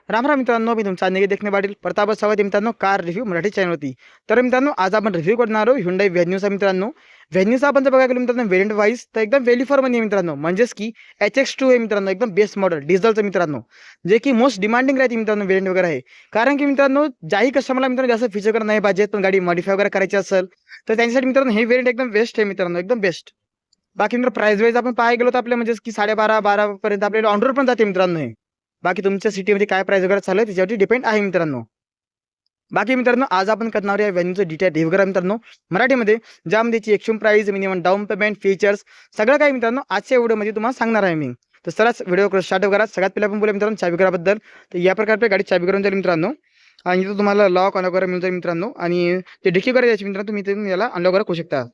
राम राम मित्रांनो, मी तुमचा निकेत देखणे पाटील प्रताप स्वागत आहे मित्रांनो कार रिव्ह्यू मराठी चॅनलवरती. तर मित्रांनो, आज आपण रिव्ह्यू करणार आहोत Hyundai व्हेन्यूचा. मित्रांनो, व्हेन्यूचा आपण जर बघायला गेलो मित्रांनो व्हेरियंट वाईज तर एकदम व्हॅल्यू फॉर मनी आहे मित्रांनो. म्हणजेच की HX2 आहे मित्रांनो, एकदम बेस्ट मॉडेल डिझेलचं मित्रांनो, जे की मोस्ट डिमांडिंग राहते मित्रांनो व्हेरियंट वगैरे आहे. कारण की मित्रांनो, ज्याही कस्टमरला मित्रांनो जास्त फीचर वगैरे नाही पाहिजे, पण गाडी मॉडिफाय वगैरे करायची असेल तर त्यांच्यासाठी मित्रांनो हे व्हेरियंट एकदम बेस्ट आहे मित्रांनो, एकदम बेस्ट. बाकी मित्र प्राइस वाईज आपण पाहायला गेलो तर आपल्या म्हणजे की 12.5 पर्यंत आपल्याला ऑन रोड पण जाते मित्रांनो हे. बाकी तुमच्या सिटीमध्ये काय प्राइस वगैरे चालू आहे त्याच्यावरती डिपेंड आहे मित्रांनो. बाकी मित्रांनो, आज आपण करणार या व्हेन्यूचं डिटेल रिव्ह्यू करा मित्रांनो मराठीमध्ये, ज्यामध्ये त्याची extreme price, minimum down payment, features सगळं काही मित्रांनो आजच्या व्हिडिओमध्ये तुम्हाला सांगणार आहे मी. तर चलाच व्हिडिओ स्टार्ट करा. सगळ्यात पहिले आपण बोलूया मित्रांनो चाबी कराबद्दल. तर या प्रकारे आपल्या गाडी चाबी करून जाईल मित्रांनो, आणि इथं तुम्हाला लॉक अनलॉक वगैरे मिळून जाईल मित्रांनो, आणि ते डिकी वगैरे द्यायची मित्रांनो, तुम्ही इथून याला अनलॉक वगैरे करू शकता.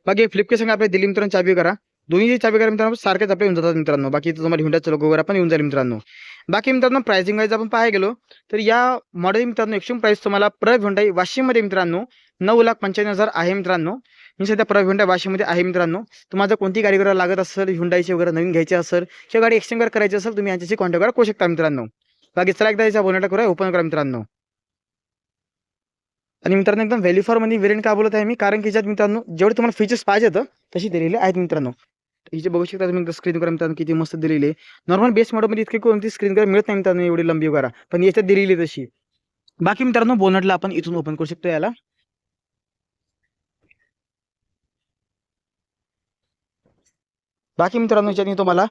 बाकी फ्लिपके संग आपल्या दिल्ली मित्रांनो चाबी करा, दोन्ही चाबी करा मित्रांनो सारखेच आपले येऊन जातात मित्रांनो. बाकी इथं तुम्हाला Hyundaiचा लोगो वगैरे पण येऊन जाईल मित्रांनो. बाकी मित्रांनो, प्राइसिंग वाईज आपण पाहायला गेलो तर या मॉडेल मित्रांनो एक्स्ट्रीम प्राइस तुम्हाला Hyundai वाशिममध्ये मित्रांनो 9,95,000 आहे मित्रांनो. मी सध्या Hyundai वाशिममध्ये आहे मित्रांनो. तुम्हाला जर कोणती गाडी वगैरे लागत असेल, Hyundaiची वगैरे नवीन घ्यायची असेल किंवा गाडी एक्सचेंज वगैरे करायची असेल, तुम्ही यांच्याशी कॉन्टॅक्ट वगैरे करू शकता मित्रांनो. बाकी चला एकदा याचा बोनट करूया, ओपन करा मित्रांनो. आणि मित्रांनो, एकदम व्हॅल्यू फॉर मनी व्हेरियंट का बोलत आहे मी, कारण की याच्यात मित्रांनो जेवढे तुम्हाला फीचर्स पाहिजेत तशी दिलेले आहेत मित्रांनो. हिचे बघू शकता तुम्ही स्क्रीन वगैरे मित्रांनो किती मस्त दिलेली आहे. नॉर्मल बेस मॉडेलमध्ये इतकी कोणती स्क्रीन वगैरे मिळत नाही मित्रांनो एवढी लंबी वगैरे, पण याच्यात दिलेली तशी. बाकी मित्रांनो, बोनटला आपण इथून ओपन करू शकतो याला. बाकी मित्रांनो, याच्यात तुम्हाला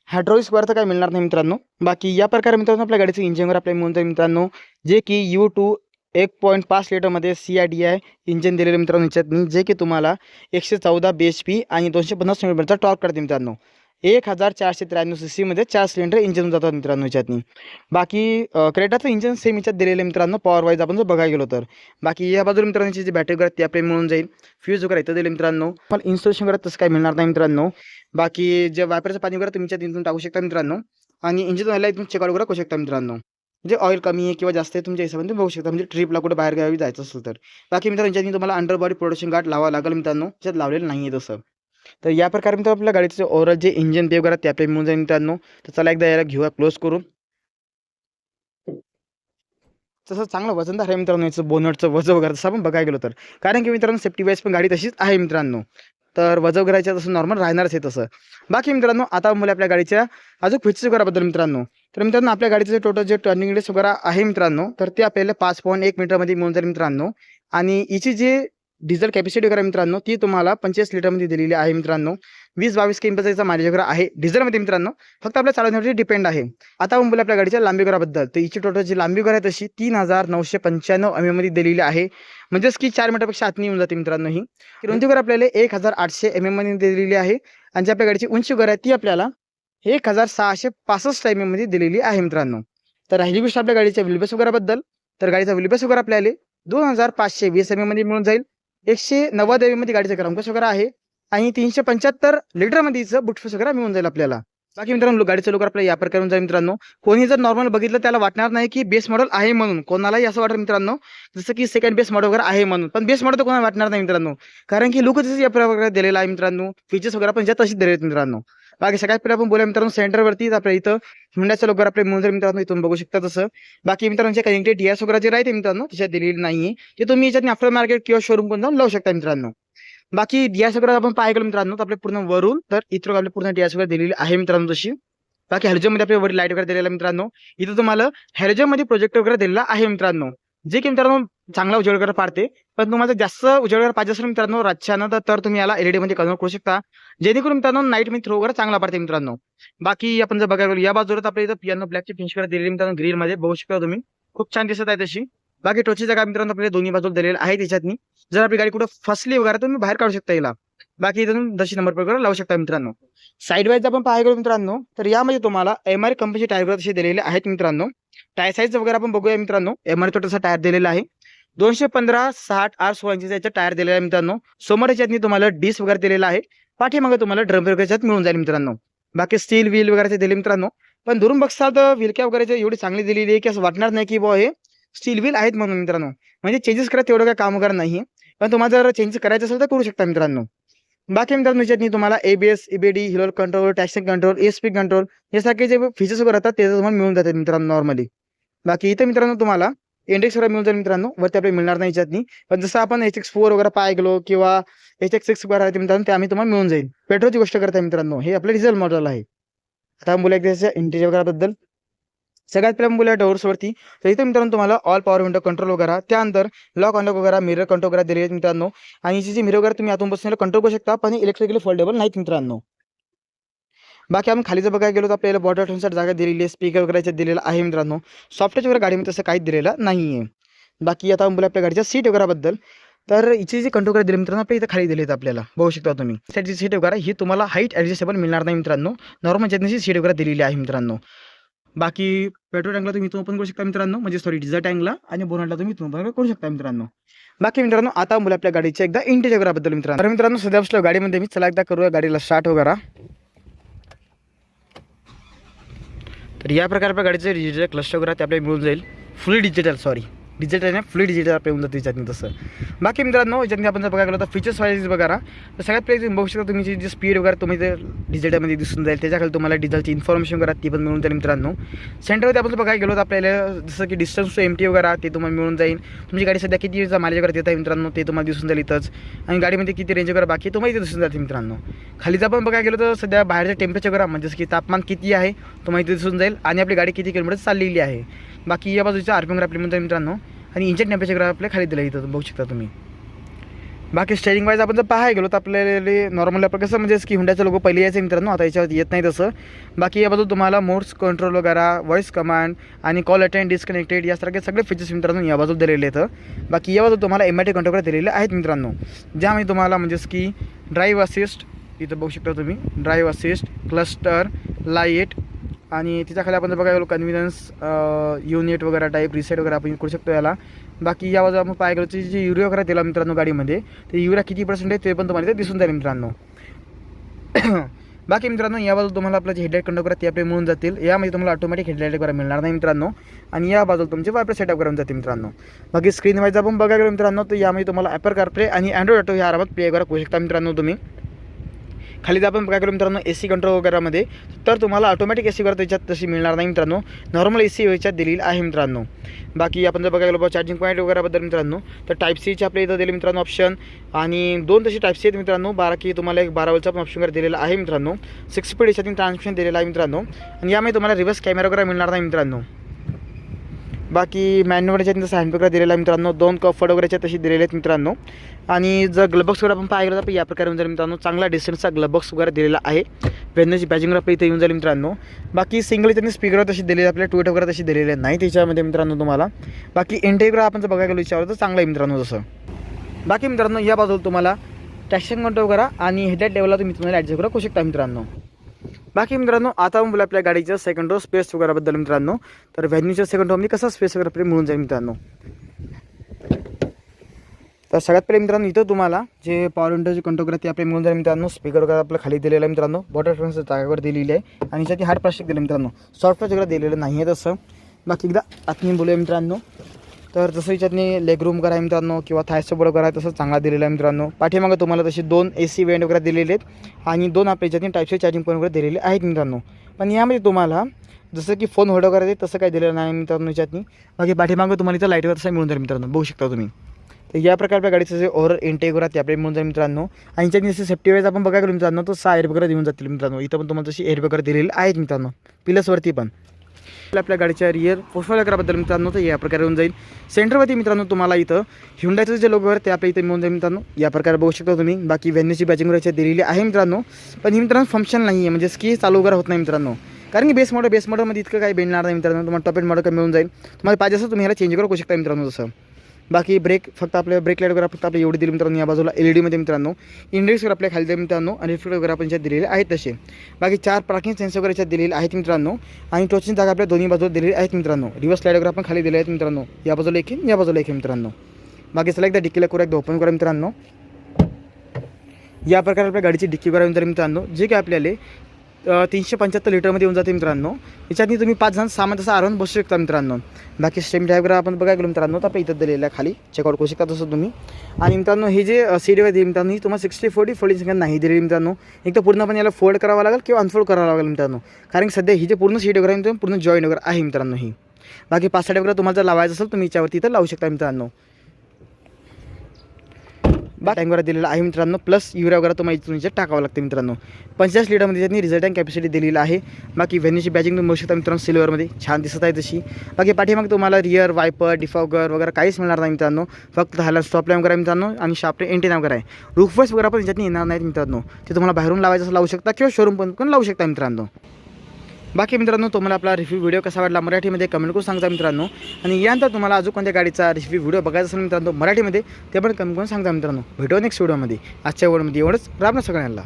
हायड्रोलिक्स वगैरे तर काय मिळणार नाही मित्रांनो. बाकी या प्रकारे मित्रांनो आपल्या गाडीचं इंजिन वगैरे आपल्याला मिळून जाईल मित्रांनो, जे की U2 1.5 लिटरमध्ये CIDI इंजिन दिलेलं मित्रांनो याच्यातनी, जे की तुम्हाला 114 bhp आणि 250 Nm टॉर्क करते मित्रांनो. 1493 cc मध्ये 4 सिलेंडर इंजिन जातात मित्रांनो याच्यातनी. बाकी क्रेटाचं इंजिन सेम याच्यात दिलेलं आहे मित्रांनो, पॉवर वाईज आपण जर बघायला गेलो तर. बाकी या बाजूला मित्रांनो जी बॅटरी वगैरे ती आपल्याला मिळून जाईल. फ्यूज वगैरे इथं दिले मित्रांनो, पण इन्स्टॉलेशन वगैरे तसं काही मिळणार नाही मित्रांनो. बाकी जे वापराचं पाणी वगैरे तुम्ही इथून टाकू शकता मित्रांनो, आणि इंजिन ऑइलला इथून चेकआउट वगैरे करू शकता मित्रांनो. म्हणजे ऑइल कमी आहे किंवा जास्त आहे तुमच्या हिशोबाने तुम्ही बघू शकता, म्हणजे ट्रिपला कुठे बाहेर गावी जायचं असेल तर. बाकी मित्रांनो, याच्यात तुम्हाला अंडर बॉडी प्रोटेक्शन गार्ड लावा लागेल मित्रांनो, त्याच्यात लावलेलं नाही आहे तसं. तर या प्रकारे मित्रांनो आपल्या गाडीचं ओव्हरऑल जे इंजिन पे वगैरे ते आपल्याला मिळून जाईल मित्रांनो. तर चला एकदा याला घेऊया क्लोज करून. तसं चांगलं वजनदार आहे मित्रांनो याचं बोनटचं वजन वगैरे तसं आपण बघायला गेलो तर. कारण की मित्रांनो सेफ्टी वाईज पण गाडी तशीच आहे मित्रांनो, तर वजन वगैरेच्या तसं नॉर्मल राहणारच आहे तसं. बाकी मित्रांनो, आता मुले आपल्या गाडीच्या अजून फीचर्स वगैरेबद्दल मित्रांनो. तर मित्रांनो, आपल्या गाडीचं टोटल जे टर्निंग रेडियस वगैरे आहे मित्रांनो, तर ते आपल्याला 5.1 मीटरमध्ये मिळून जाईल मित्रांनो. आणि हिची जी डिझेल कॅपॅसिटी वगैरे मित्रांनो ती तुम्हाला 25 लिटरमध्ये दिलेली आहे मित्रांनो. 20-22 किलोमीटरचा मायलेज वगैरे आहे डिझेलमध्ये मित्रांनो, फक्त आपल्या चालवण्यावरती डिपेंड आहे. आता आपण बोलू आपल्या गाडीच्या लांबी वगैरेबद्दल. तर हिची टोटल जी लांबी वगैरे आहे तशी 3995 mm मध्ये दिलेली आहे, म्हणजेच की 4 मीटरपेक्षा आत येऊन जाते मित्रांनो ही. रुंदी वगैरे आपल्याला 1800 mm मध्ये दिलेली आहे, आणि जी आपल्या गाडीची उंची वगैरे आहे ती आपल्याला 1665 mm मध्ये दिलेली आहे मित्रांनो. तर राहिली गोष्ट आपल्या गाडीच्या व्हीलबेस वगैरेबद्दल, तर गाडीचा व्हीलबेस वगैरे आपल्याला 2520 mm मध्ये मिळून जाईल. 190 mm मध्ये गाडीचं ग्राउंड वगैरे आहे, आणि 375 लिटरमध्येच बुटफेस वगैरे मिळून जाईल आपल्याला. बाकी मित्रांनो, गाडीचं लुक आपल्याला या प्रकारे जाईल मित्रांनो. कोणी जर नॉर्मल बघितलं त्याला वाटणार नाही की बेस मॉडेल आहे म्हणून, कोणालाही असं वाटतं मित्रांनो जसं की सेकंड बेस मॉडेल वगैरे आहे म्हणून, पण बेस मॉडेल तर कोणाला वाटणार नाही मित्रांनो, कारण की लुक या प्रकारे दिलेला आहे मित्रांनो. फीचर्स वगैरे पण ज्या तशीच दिले आहेत मित्रांनो. बाकी सगळ्यात पहिले आपण बोलूया मित्रांनो सेंटरवरती आपल्या इथं Hyundaiचा लोगो आपल्याला मिळून जाईल मित्रांनो, इथून बघू शकता तसं. बाकी मित्रांनो, जे कनेक्टेड DS वगैरे जे राहते मित्रांनो त्याच्यात दिलेली नाहीये, ते तुम्ही याच्यात आफ्टर मार्केट किंवा शोरूम पण जाऊन लावू शकता मित्रांनो. बाकी DS वगैरे आपण पाहायला गेलो मित्रांनो तर आपले पूर्ण वरून तर इथं आपले पूर्ण DS वगैरे दिलेली आहे मित्रांनो तशी. बाकी हॅलोजनमध्ये आपल्या वरील लाईट वगैरे दिलेला मित्रांनो. इथं तुम्हाला हॅलोजनमध्ये प्रोजेक्ट वगैरे दिलेला आहे मित्रांनो, जे की मित्रांनो चांगला उजेड वगैरे पाडते. पण तुम्हाला जास्त उजेड वगैरे पाहिजे असेल मित्रांनो रातच्यानं, तर तुम्ही याला LED मध्ये कन्वर्ट करू शकता, जेणेकरून मित्रांनो नाईट मध्ये थ्रो वगैरे चांगला पडते मित्रांनो. बाकी आपण जर बघायला गेलो या बाजूला आपल्या इथं पियानो ब्लॅकची फिनिश वगैरे दिलेली मित्रांनो, ग्रीन मध्ये बघू शकता तुम्ही, खूप छान दिसत आहे तशी. बाकी टोचीचा काय मित्रांनो आपल्या दोन्ही बाजूला दिलेला आहे त्याच्यातनी, जर आपली गाडी कुठं फसली वगैरे तुम्ही बाहेर काढू शकता याला. बाकी इथून 10 नंबर वगैरे लावू शकता मित्रांनो. साईड वाईज आपण पाहायला गेलो मित्रांनो, तर यामध्ये तुम्हाला MR कंपनीचे टायर वगैरे तसे दिलेले आहेत मित्रांनो. टायर साईज वगैरे आपण बघूया मित्रांनो. MR तसा टायर दिलेला आहे 215/60 R16 टायर दिलेला आहे मित्रांनो. समोर याच्यातनी तुम्हाला डिस वगैरे दिलेला आहे, पाठीमागे तुम्हाला ड्रम वगैरे मिळून जाईल मित्रांनो. बाकी स्टील व्हील वगैरे दिले मित्रांनो, पण दुरून बघसाल तर व्हील वगैरे एवढी चांगली दिलेली आहे की असं वाटणार नाही की हे स्टील व्हील आहेत म्हणून मित्रांनो. म्हणजे चेंजेस करा तेवढं काय काम वगैरे नाही, पण तुम्हाला जर चेंज करायचं असेल तर करू शकता मित्रांनो. बाकी मित्रांनो याच्यात तुम्हाला ABS, EBD, hill control, traction control, ESP control यासारखे जे फीचर्स वगैरे राहतात ते तुम्हाला मिळून जातात मित्रांनो नॉर्मली. बाकी इथे मित्रांनो तुम्हाला इंडेक्स वगैरे मिळून जाईल मित्रांनो, वरती आपल्याला मिळणार नाही याच्यातनी. पण जसं आपण HX4 वगैरे पाहाय गेलो किंवा HX6 वगैरे आहे मित्रांनो, ते आम्ही तुम्हाला मिळून जाईल. पेट्रोलची गोष्ट करताय मित्रांनो, हे आपलं डिझेल मॉडेल आहे. आता आपण बोलायचं त्याच्या इंटेरियर वगैरेबद्दल. सगळ्यात पहिला बोलूया डोअर्सवरती. तर इथे मित्रांनो तुम्हाला ऑल पॉवर विंडो कंट्रोल वगैरे, त्यानंतर लॉक अनलॉक वगैरे, मिरर कंट्रोल वगैरे दिले आहेत मित्रांनो. आणि जी मिरर वगैरे तुम्ही आतून बसलेलं कंट्रोल करू शकता, पण इलेक्ट्रिकली फोल्डेबल नाहीत मित्रांनो. बाकी आपण खाली जर बघायला गेलो तर आपल्याला बॉटल ठेवण्यासाठी जागा दिलेली आहे, स्पीकर वगैरे दिलेला आहे मित्रांनो. सॉफ्टवेअर वगैरे गाडीमध्ये तसं काहीच दिलेलं नाही आहे. बाकी आता आपण बोलूया आपल्या गाडीच्या सीट वगैरेबद्दल. तर इथे जे कंट्रोल वगैरे दिले मित्रांनो आपल्या इथं खाली दिले आहेत आपल्याला, बघू शकता तुम्ही. त्याची सीट वगैरे ही तुम्हाला हाईट ॲडजस्टेबल मिळणार नाही मित्रांनो, नॉर्मल जॅतनीची सीट वगैरे दिलेली आहे मित्रांनो. बाकी पेट्रोल टँकला तुम्ही इथून ओपन करू शकता मित्रांनो, म्हणजे सॉरी डिझेल टँकला, आणि बोनटला तुम्ही इथून ओपन करू शकता मित्रांनो. बाकी मित्रांनो आता बोला आपल्या गाडीच्या एकदा इंटेरियर वगैरेबद्दल मित्रांनो. तर मित्रांनो सध्या बसलो गाडीमध्ये मी, चला एकदा करूया गाडीला स्टार्ट वगैरे. तर या प्रकारे आपल्या गाडीचं डिजिटल क्लस्टर वगैरे ते आपल्याला मिळून जाईल. फुली डिजिटल डिजिटल नाही, फुली डिजिटल आपल्या येऊन जातं त्याच्यातून तसं. बाकी मित्रांनो याच्यातून आपण जर बघायला गेलो तर फीचर्स वाईज बघा, तर सगळ्यात पहिले तुम्ही बघू शकता तुम्ही जी स्पीड वगैरे तुम्ही ते डिजिटलमध्ये दिसून जाईल. त्याच्याखाली तुम्हाला डिझेलची इन्फॉर्मेशन वगैरे ती पण मिळून जाईल मित्रांनो. सेंटरमध्ये आपण बघायला गेलो तर आपल्याला जसं की डिस्टन्स टू MT वगैरे ते तुम्हाला मिळून जाईल. तुमची गाडी सध्या किती मायलेज वगैरे देत आहे मित्रांनो ते तुम्हाला दिसून जाईल इथंच. आणि गाडीमध्ये किती रेंज वगैरे बाकी तुम्हाला इथे दिसून जाते मित्रांनो. खाली जर आपण बघायला गेलो तर सध्या बाहेरचं टेम्परेचर वगैरे म्हणजे जसं की तापमान किती आहे तुम्हाला इथे दिसून जाईल, आणि आपली गाडी किती किलोमीटर चाललेली आहे. बाकी या बाजूच्या RPM वगैरे आपल्या मित्रांनो, आणि इंजिन टेम्परेचर आपल्या खाली दिलं इथं बघू शकता तुम्ही. बाकी स्टेरिंग वाईज आपण जर पाहायला गेलो तर आपल्याला नॉर्मली आपण कसं म्हणजे की हुंडाचा लोगो पहिले यायचं मित्रांनो, आता याच्यावरती येत नाही तसं. बाकी याबाजू तुम्हाला मोड्स कंट्रोल वगैरे, व्हॉइस कमांड आणि कॉल अटेंड, डिस्कनेक्टेड यासारखे सगळे फीचर्स मित्रांनो या बाजू दिलेले आहेत. बाकी या बाजू तुम्हाला MIT कंट्रोल दिलेले आहेत मित्रांनो, ज्यामध्ये तुम्हाला म्हणजेच की ड्राईव्ह असिस्ट इथं बघू शकता तुम्ही, ड्राईव्ह असिस्ट, क्लस्टर, लाईट, आणि त्याच्याखाली आपण जर बघायला गेलो कन्व्हिनियन्स युनिट वगैरे टाईप रिसेट वगैरे आपण करू शकतो याला. बाकी या बाजू आपण पाहायला गेलो जी युरिया वगैरे दिला मित्रांनो गाडीमध्ये, ते युरिया किती % आहे ते पण तुम्हाला इथे दिसून जाईल मित्रांनो. बाकी मित्रांनो या बाजू तुम्हाला आपलं जे हेडलाईट कंट्रोल ते आपले मिळून जातील. यामध्ये तुम्हाला ऑटोमॅटिक हेडलाईट वगैरे मिळणार नाही मित्रांनो, आणि या बाजूला तुमचे वायपर सेटअप करून जाते मित्रांनो. बाकी स्क्रीन वाईज आपण बघायला गेलो मित्रांनो तर यामध्ये तुम्हाला ॲपल कारप्ले आणि अँड्रॉइड ऑटो या आरामात प्ले वगैरे करू शकता मित्रांनो तुम्ही. खाली जर आपण बघायला गेलो मित्रांनो AC कंट्रोल वगैरेमध्ये, तर तुम्हाला ऑटोमॅटिक AC वगैरे त्याच्यात तशी मिळणार नाही मित्रांनो, नॉर्मल AC याच्यात दिलेली आहे मित्रांनो. बाकी आपण जर बघायला गेलो चार्जिंग पॉईंट वगैरेबद्दल मित्रांनो, तर टाईप-Cचे आपल्या इथं दिले मित्रांनो ऑप्शन, आणि 2 तशी टाईप-C आहेत मित्रांनो. की तुम्हाला एक 12 वोल्टचा पण ऑप्शन वगैरे दिलेला आहे मित्रांनो. 6 स्पीड याच्यातून ट्रान्समिशन दिलेलं आहे मित्रांनो, आणि यामध्ये तुम्हाला रिव्हर्स कॅमेरा वगैरे मिळणार नाही मित्रांनो. बाकी मॅन्युअल याच्यात जसं हँड वगैरे दिलेला आहे मित्रांनो, 2 कम्फर्ट वगैरेच्या तशी दिलेले आहेत मित्रांनो. आणि जर ग्लबॉक्स वगैरे आपण पाहायला तर या प्रकारे जाईल मित्रांनो, चांगला डिस्टन्सचा ग्लबॉक्स वगैरे दिलेला आहे. वेदनेची बॅजिंग वगैरे आपल्या इथे येऊन जाईल मित्रांनो. बाकी सिंगल त्यांनी स्पीकर तशी दिलेली आपल्या टूट वगैरे तशी दिलेले नाही त्याच्यामध्ये मित्रांनो तुम्हाला. बाकी इंटेरियर आपण जर बघायला गेलो याच्यावर तर चांगलं आहे मित्रांनो जसं. बाकी मित्रांनो या बाजूला तुम्हाला ट्रॅक्शन कंट्रोल वगैरे आणि हेडलाईट लेवलला तुम्हाला ॲडजस्ट करू शकता मित्रांनो. बाकी मित्रांनो आता आपण बोला आपल्या गाडीचं सेकंड रो स्पेस वगैरेबद्दल मित्रांनो. तर व्हॅन्यूच्या सेकंड रोमध्ये कसा स्पेस वगैरे आपल्याला मिळून जाईल मित्रांनो. तर सगळ्यात पहिले मित्रांनो इथं तुम्हाला जे पॉवर विंडोचे कंट्रोल करते ते आपल्याला मिळून जाईल मित्रांनो. स्पीकर वगैरे आपल्या खाली दिलेला आहे मित्रांनो, बॉटल फ्रेंड्सच्या जागेवर दिलेली आहे, आणि याच्यात हार्ड प्लास्टिक दिलं मित्रांनो, सॉफ्टवेअर वगैरे दिलेलं नाही आहे तसं. बाकी एकदा आतनी बोलूया मित्रांनो, तर जसं याच्यातनी लेग रूम वगैरे आहे मित्रांनो, किंवा थाय सपोर्ट वगैरे आहे तसं चांगला दिलेला आहे मित्रांनो. पाठीमागं तुम्हाला तसे 2 AC वेंट वगैरे दिलेले आहेत, आणि 2 आपल्या याच्यातनी टाईपचे चार्जिंग पॉईंट वगैरे दिलेले आहेत मित्रांनो. पण यामध्ये तुम्हाला जसं की फोन होल्ड वगैरे तसं काही दिलेलं नाही मित्रांनो याच्यातनी. बाकी पाठीमागं तुम्हाला इथं लाईट वगैरे तसं मिळून जाईल मित्रांनो, बघू शकता तुम्ही. तर या प्रकारे आपल्या गाडीचं जे ओव्हर इंटेक वगैरे ते आपल्याला मिळून जाईल मित्रांनो. आणि याच्यातनी जसं सेफ्टी वाईज आपण बघायला गेलो मित्रांनो, तर 6 एअर वगैरे देऊन जातील मित्रांनो. इथं पण तुम्हाला तशी एअर वगैरे दिलेली आहेत मित्रांनो, पिलर्सवरती पण. आपल्या गाडीच्या रिअर प्रोफाईल वगैरेबद्दल मित्रांनो तर या प्रकारे होऊन जाईल. सेंटरवरती मित्रांनो तुम्हाला इथं ह्युंडायचं जे लोगो आहे ते आपल्या इथे मिळून जाईल मित्रांनो, या प्रकारे बघू शकता तुम्ही. बाकी व्हॅन्यूची बॅचिंग वगैरे दिलेली आहे मित्रांनो, पण ही मित्रांनो फंक्शन नाही आहे, म्हणजे की चालू वगैरे होत नाही मित्रांनो, कारण की बेस मॉडलमध्ये इतकं काही भेटणार नाही मित्रांनो. तुम्हाला टॉप एंड मॉडल कमी मिळून जाईल, तुम्हाला पाहिजे असं तुम्ही ह्याला चेंज करू शकता मित्रांनो जसं. बाकी ब्रेक फक्त आपल्या ब्रेक लाईट वगैरे फक्त आपल्या एवढी दिली मित्रांनो, या बाजूला LED मित्रांनो, इंडेक्स वगैरे आपल्या खाली दिले मित्रांनो, आणि रिफ्लेक्ट वगैरे आपण याच्यात दिलेले आहेत तसे. बाकी 4 पार्किंग सेन्सर वगैरे याच्यात दिलेले आहेत मित्रांनो, आणि टोचची जागा आपल्या दोन्ही बाजूला दिलेली आहेत मित्रांनो. रिव्हर्स लाईट वगैरे आपण खाली दिले आहेत मित्रांनो, या बाजूला एक या बाजूला एक मित्रांनो. बाकी चला एकदा डिक्कीला करू, एकदा ओपन करा मित्रांनो. या प्रकारे आपल्या गाडीची डिक्की करा मित्रांनो, जे काय आपल्याला 375 लिटरमध्ये येऊन जाते मित्रांनो. याच्यातनी तुम्ही 5 जण सामान तसं आरामात बसू शकता मित्रांनो. बाकी सिस्टम डायग्राम आपण बघायला गेलो मित्रांनो तर आपल्या इथं दिलेलं आहे खाली चेकआउट करू शकता तसं तुम्ही. आणि मित्रांनो हे जे सीट आहे मित्रांनो ही तुम्हाला 60/40 फोल्डिंग संख्या नाही दिलेली मित्रांनो. एक तर पूर्णपणे याला फोल्ड करावं लागेल किंवा अनफोल्ड करावं लागेल मित्रांनो. कारण की सध्या ही जे पूर्ण सीट वगैरे आहे मित्रांनो पूर्ण जॉईंट वगैरे आहे मित्रांनो ही. बाकी 5 साईड वगैरे तुम्हाला जर लावायचं असेल तुम्ही याच्यावरती इथं लावू शकता मित्रांनो. टँक वगैरे दिलेला आहे मित्रांनो. प्लस युरिया वगैरे तुम्हाला इथून टाकावं लागतं मित्रांनो. 45 लिटरमध्ये त्यांनी रिझल्ट टँक कॅपॅसिटी दिलेली आहे. बाकी व्हेन्यूची बॅजिंग तुम्ही बघू शकता मित्रांनो सिल्वरमध्ये छान दिसत आहे तशी. बाकी पाठीमागे तुम्हाला रिअर वायपर डिफॉगर वगैरे काहीच मिळणार नाही मित्रांनो. फक्त ह्याला स्टॉप लॅम्प वगैरे मित्रांनो आणि शाफ्ट एंटीना वगैरे आहे. रूफवर्स वगैरे पण याच्यातनी येणार नाहीत मित्रांनो. ते तुम्हाला बाहेरून लावायचं असं लावू शकता किंवा शोरूम पण लावू शकता मित्रांनो. बाकी मित्रांनो तुम्हाला आपला रिव्ह्यू व्हिडिओ कसा वाटला मराठीमध्ये कमेंट करून सांगा मित्रांनो. आणि यानंतर तुम्हाला अजून कोणत्या गाडीचा रिव्ह्यू व्हिडिओ बघायचा असेल मित्रांनो मराठीमध्ये ते पण कमेंट करून सांगा मित्रांनो. भेटू नेक्स्ट व्हिडिओमध्ये. आजच्या व्हिडिओमध्ये एवढंच. राम सगळ्यांना.